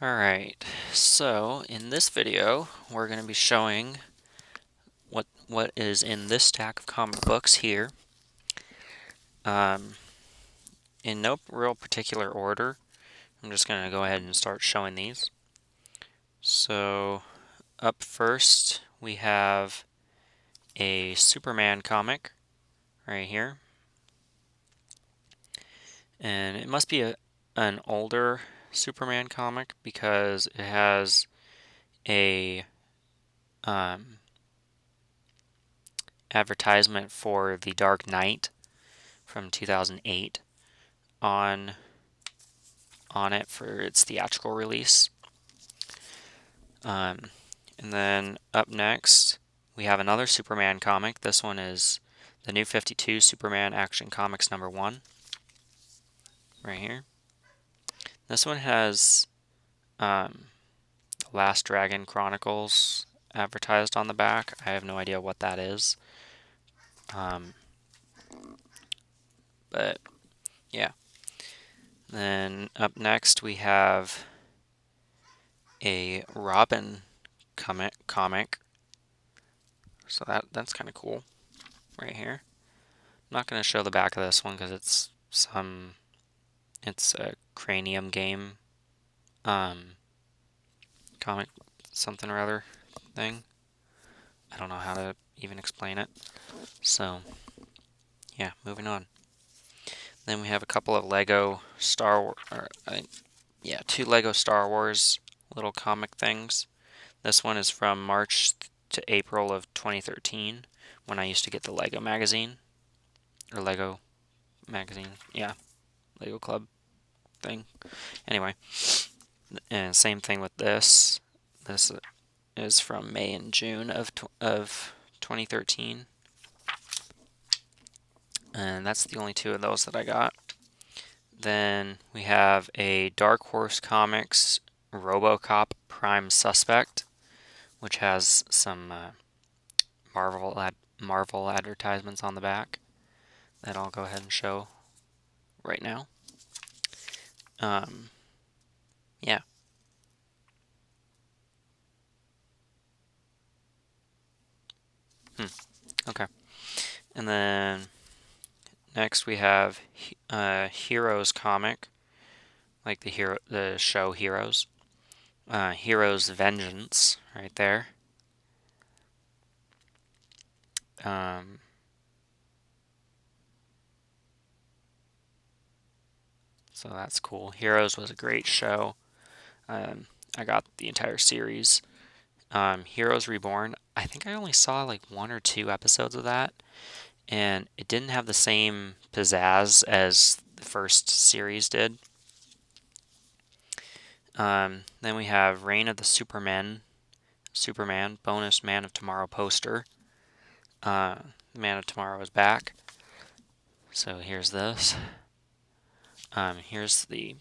Alright, so in this video we're going to be showing what is in this stack of comic books here. In no real particular order, I'm just going to go ahead and start showing these. So up first we have a Superman comic right here. And it must be an older Superman comic because it has a advertisement for The Dark Knight from 2008 on it for its theatrical release. And then up next we have another Superman comic. This one is the New 52 Superman Action Comics #1 right here. This one has Last Dragon Chronicles advertised on the back. I have no idea what that is. But yeah. Then up next we have a Robin comic. So that's kind of cool right here. I'm not going to show the back of this one because it's a Cranium game comic something or other thing. I don't know how to even explain it. So yeah, moving on. Then we have a couple of Lego Star Wars, two Lego Star Wars little comic things. This one is from March to April of 2013 when I used to get the Lego magazine. Or Lego magazine, yeah. Lego Club thing. Anyway, and same thing with this. This is from May and June of 2013. And that's the only two of those that I got. Then we have a Dark Horse Comics RoboCop Prime Suspect, which has some Marvel advertisements on the back that I'll go ahead and show right now. Yeah. Okay. And then next we have Heroes comic, like the show Heroes. Heroes Vengeance right there. So that's cool. Heroes was a great show. I got the entire series. Heroes Reborn, I think I only saw like 1 or 2 episodes of that, and it didn't have the same pizzazz as the first series did. Then we have Reign of the Superman bonus Man of Tomorrow poster. Man of Tomorrow is back. So here's this. Here's the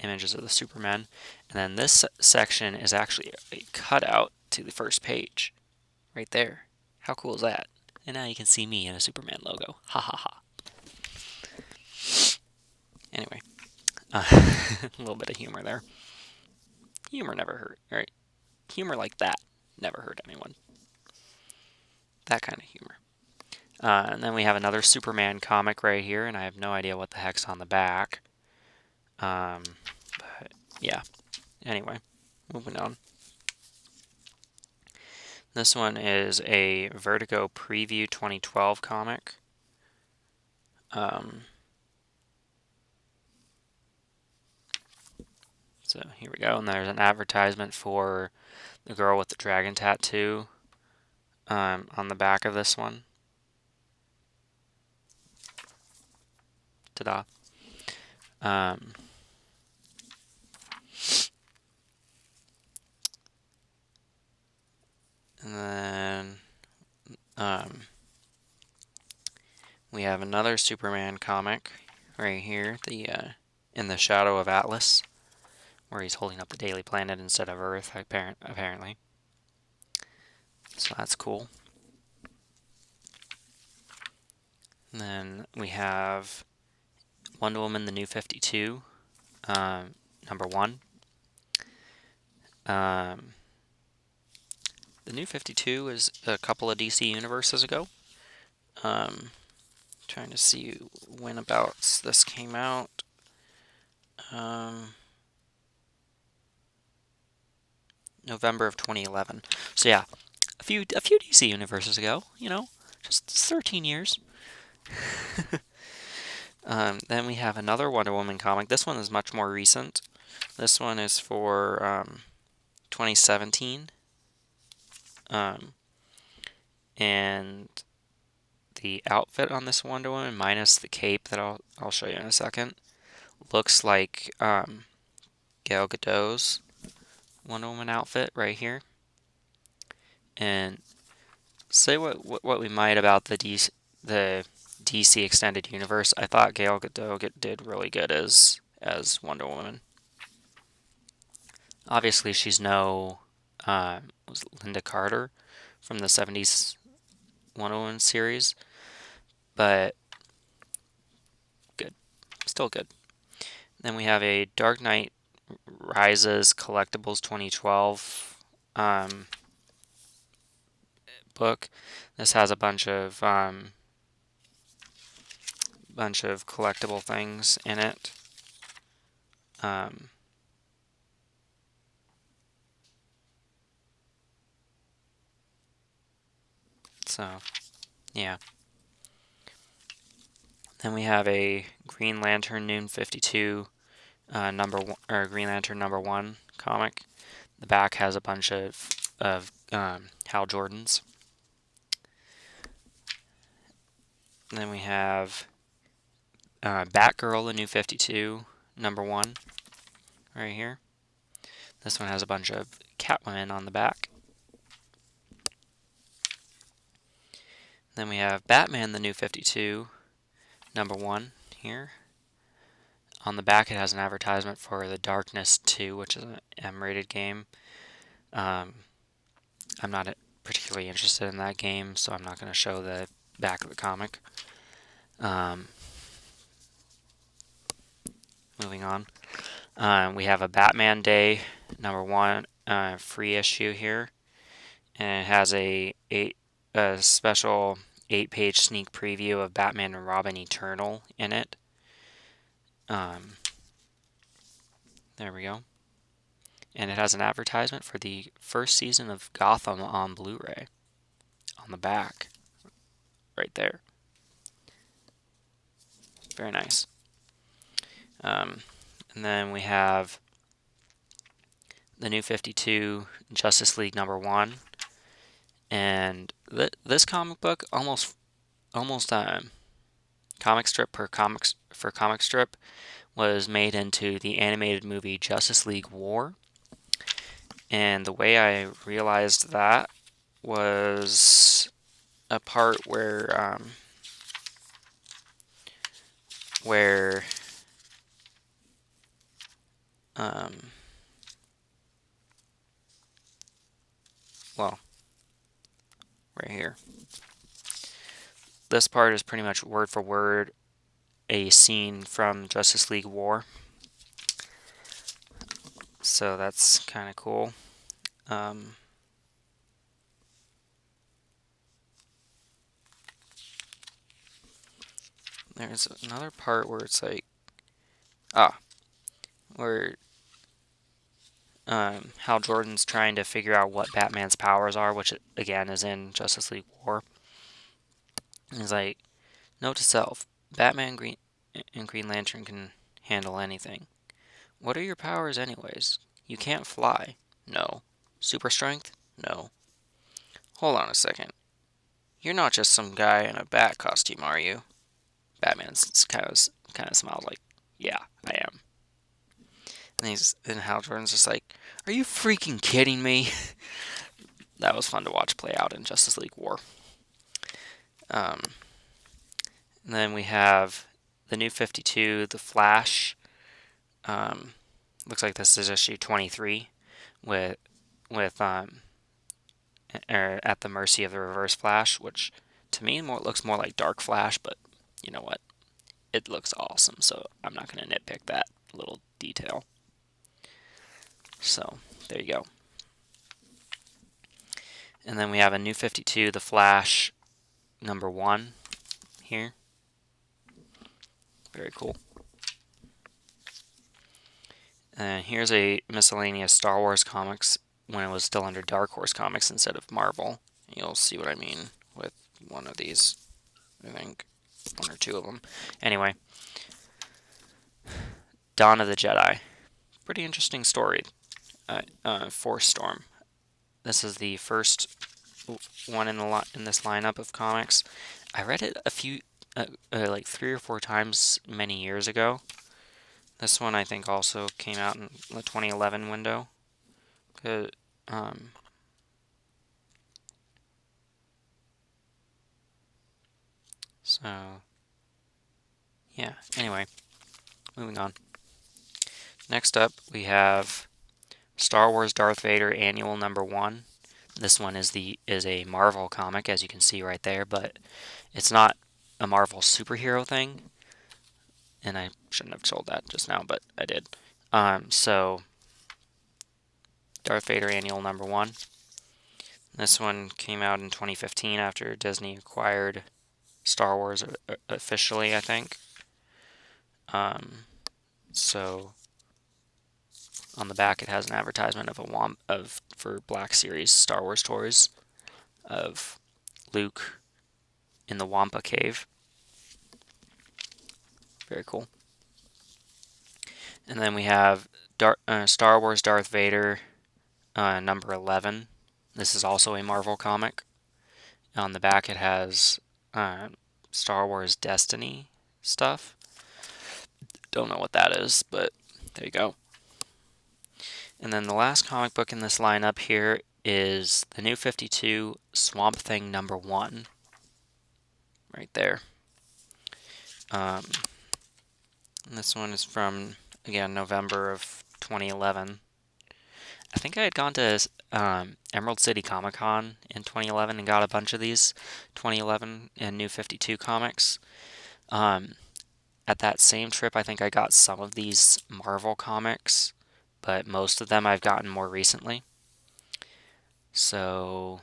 images of the Superman. And then this section is actually a cutout to the first page. Right there. How cool is that? And now you can see me in a Superman logo. Ha ha ha. Anyway. A little bit of humor there. Humor never hurt, right? Humor like that never hurt anyone. That kind of humor. And then we have another Superman comic right here, and I have no idea what the heck's on the back. But yeah. Anyway, moving on. This one is a Vertigo Preview 2012 comic. So here we go, and there's an advertisement for the girl with the dragon tattoo on the back of this one. Ta-da. And then we have another Superman comic right here, the In the Shadow of Atlas, where he's holding up the Daily Planet instead of Earth, apparently. So that's cool. And then we have Wonder Woman, the New 52, #1. The New 52 is a couple of DC universes ago. Trying to see when abouts this came out. November of 2011. So yeah, a few DC universes ago. Just 13 years. Then we have another Wonder Woman comic. This one is much more recent. This one is for 2017. And the outfit on this Wonder Woman, minus the cape that I'll show you in a second, looks like Gal Gadot's Wonder Woman outfit right here. And say what we might about the DC Extended Universe, I thought Gal Gadot did really good as Wonder Woman. Obviously, she's no was Linda Carter from the 70s Wonder Woman series, but good, still good. Then we have a Dark Knight Rises Collectibles 2012 book. This has a bunch of collectible things in it. So, yeah. Then we have a Green Lantern New 52 Green Lantern #1 comic. The back has a bunch of Hal Jordans. And then we have Batgirl, the New 52 #1 right here. This one has a bunch of Catwomen on the back. Then we have Batman, the New 52 #1 here. On the back it has an advertisement for The Darkness 2, which is an M-rated game. I'm not particularly interested in that game, so I'm not going to show the back of the comic. Moving on. We have a Batman Day #1 free issue here, and it has a special 8-page sneak preview of Batman and Robin Eternal in it. There we go. And it has an advertisement for the first season of Gotham on Blu-ray on the back, right there. Very nice. And then we have the New 52 Justice League #1, and this comic book almost comic strip per comic strip was made into the animated movie Justice League War. And the way I realized that was a part where well, right here. This part is pretty much word for word a scene from Justice League War. So that's kind of cool. There's another part where it's like, where Hal Jordan's trying to figure out what Batman's powers are, which again is in Justice League War. He's like, note to self, Batman and Green Lantern can handle anything. What are your powers anyways? You can't fly. No. Super strength? No. Hold on a second. You're not just some guy in a bat costume, are you? Batman's kind of smiles like, yeah, I am. And Hal Jordan's just like, are you freaking kidding me? That was fun to watch play out in Justice League War. And then we have the New 52, The Flash. Looks like this is issue 23 with at the mercy of the Reverse Flash, which to me looks more like Dark Flash, but you know what? It looks awesome, so I'm not going to nitpick that little detail. So, there you go. And then we have a New 52, The Flash #1 here. Very cool. And here's a miscellaneous Star Wars comics when it was still under Dark Horse Comics instead of Marvel. You'll see what I mean with one of these, I think. One or two of them. Anyway, Dawn of the Jedi. Pretty interesting story. Force Storm. This is the first one in this lineup of comics. I read it a few, like 3 or 4 times many years ago. This one I think also came out in the 2011 window. So, yeah, anyway, moving on. Next up, we have Star Wars Darth Vader Annual #1. This one is a Marvel comic, as you can see right there, but it's not a Marvel superhero thing. And I shouldn't have told that just now, but I did. So, Darth Vader Annual #1. This one came out in 2015 after Disney acquired Star Wars officially, I think. So on the back it has an advertisement of for Black Series Star Wars toys of Luke in the Wampa Cave. Very cool. And then we have Star Wars Darth Vader #11. This is also a Marvel comic. On the back it has Star Wars Destiny stuff. Don't know what that is, but there you go. And then the last comic book in this lineup here is the New 52 Swamp Thing #1. Right there. And this one is from, again, November of 2011. I think I had gone to Emerald City Comic Con in 2011 and got a bunch of these 2011 and New 52 comics. At that same trip, I think I got some of these Marvel comics, but most of them I've gotten more recently. So,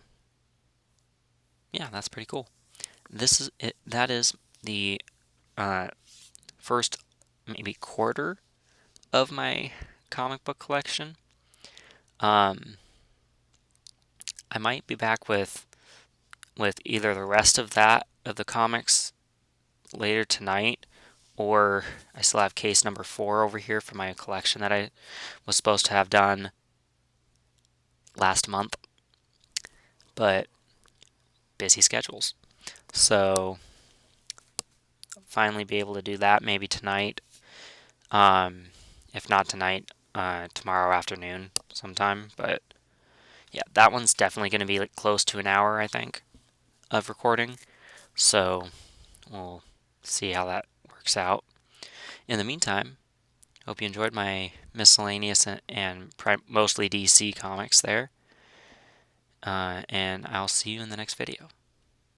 yeah, that's pretty cool. This is it. That is the first maybe quarter of my comic book collection. I might be back with either the rest of the comics later tonight, or I still have case #4 over here for my collection that I was supposed to have done last month, but busy schedules. So finally be able to do that maybe tonight. If not tonight, tomorrow afternoon sometime. But yeah, that one's definitely going to be like close to an hour, I think, of recording. So we'll see how that works out. In the meantime, hope you enjoyed my miscellaneous and mostly DC comics there. And I'll see you in the next video.